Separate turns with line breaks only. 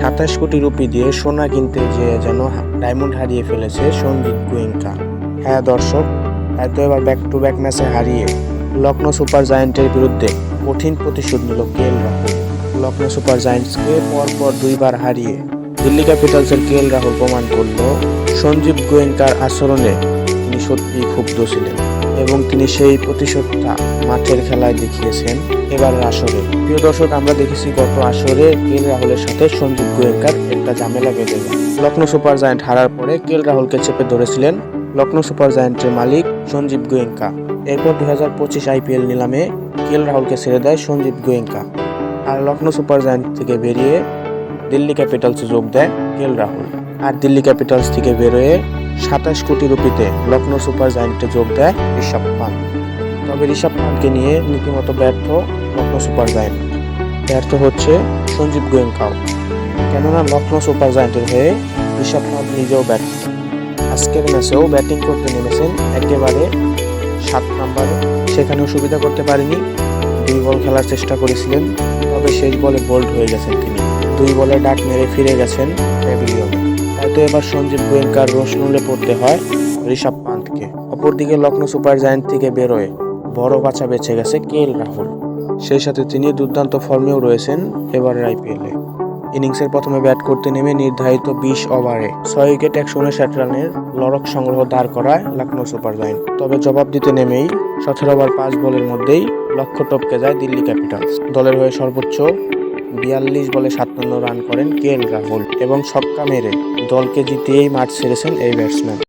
27 কোটি রুপি দিয়ে সোনা কিনতে যেয়ে যেন ডায়মন্ড হারিয়ে ফেলেছে সঞ্জিত গোয়েঙ্কা। হ্যাঁ দর্শক, তাই তো এবার ব্যাক টু ব্যাক ম্যাচে হারিয়ে লখনৌ সুপার জায়ান্টের বিরুদ্ধে কঠিন প্রতিশোধ নিল কেএল রাহুল। লখনৌ সুপার জায়ান্টসকে পরপর 2বার হারিয়ে দিল্লি ক্যাপিটালসের কেএল রাহুল প্রমাণ করল সঞ্জীব গোয়েঙ্কার আচরণে তিনি সত্যিই ক্ষুব্ধ ছিলেন এবং তিনি সেই প্রতিশোধটা মাঠের খেলায় দেখিয়েছেন এবারের আসরে। প্রিয় দর্শক, আমরা দেখেছি গত আসরে কেএল রাহুলের সাথে সঞ্জীব গোয়েঙ্কার একটা ঝামেলা বেঁধে যায়। লখনৌ সুপার জায়ান্ট হারার পরে কেএল রাহুলকে চেপে ধরেছিলেন লখনৌ সুপার জায়ান্টের মালিক সঞ্জীব গোয়েঙ্কা। এরপর 2025 আইপিএল নিলামে কেএল রাহুলকে ছেড়ে দেয় সঞ্জীব গোয়েঙ্কা, আর লখনৌ সুপার জায়ান্ট থেকে বেরিয়ে দিল্লি ক্যাপিটালসে যোগ দেয় কেএল রাহুল। আর দিল্লি ক্যাপিটালস থেকে বেরোয় 27 কোটি রুপিতে লখনৌ সুপার জায়ান্টে যোগ দেয় ঋষভ পান্থ। তবে ঋষভ পান্থকে নিয়ে রীতিমতো ব্যর্থ লখনৌ সুপার জায়ান্ট, ব্যর্থ হচ্ছে সঞ্জীব গোয়েঙ্কাও, কেননা লখনৌ সুপার জায়ান্টের হয়ে ঋষভ পান্থ নিজেও ব্যর্থ। আজকের ম্যাচেও ব্যাটিং করতে নেমেছেন একেবারে 7 নম্বরে, সেখানেও সুবিধা করতে পারেনি। 2 বল খেলার চেষ্টা করেছিলেন, তবে শেষ বলে বোল্ড হয়ে গেছেন তিনি। 2 বলে ডাক মেরে ফিরে গেছেন প্যাভিলিয়নে। তাই তো এবার সঞ্জীব গোয়েঙ্কার রোশনুলে পড়তে হয় ঋষভ পান্থকে। অপরদিকে লখনৌ সুপার জায়ান্ট থেকে বেরোয় বড় বাছা বেঁচে গেছে কেএল রাহুল। সেই সাথে তিনি দুর্দান্ত ফর্মেও রয়েছেন এবারের আইপিএলে। ইনিংসের প্রথমে ব্যাট করতে নেমে নির্ধারিত 20 ওভারে 6 উইকেট 159 রানের লড়ক সংগ্রহ দাঁড় করায় লখনৌ সুপার জায়ান্ট। তবে জবাব দিতে নেমেই 17 ওভার 5 বলের মধ্যেই লক্ষ্য টপকে যায় দিল্লি ক্যাপিটালস। দলের হয়ে সর্বোচ্চ 42 বলে 57 রান করেন কেএল রাহুল এবং ছক্কা মেরে দলকে জিতিয়েই মাঠ ছেড়েছেন এই ব্যাটসম্যান।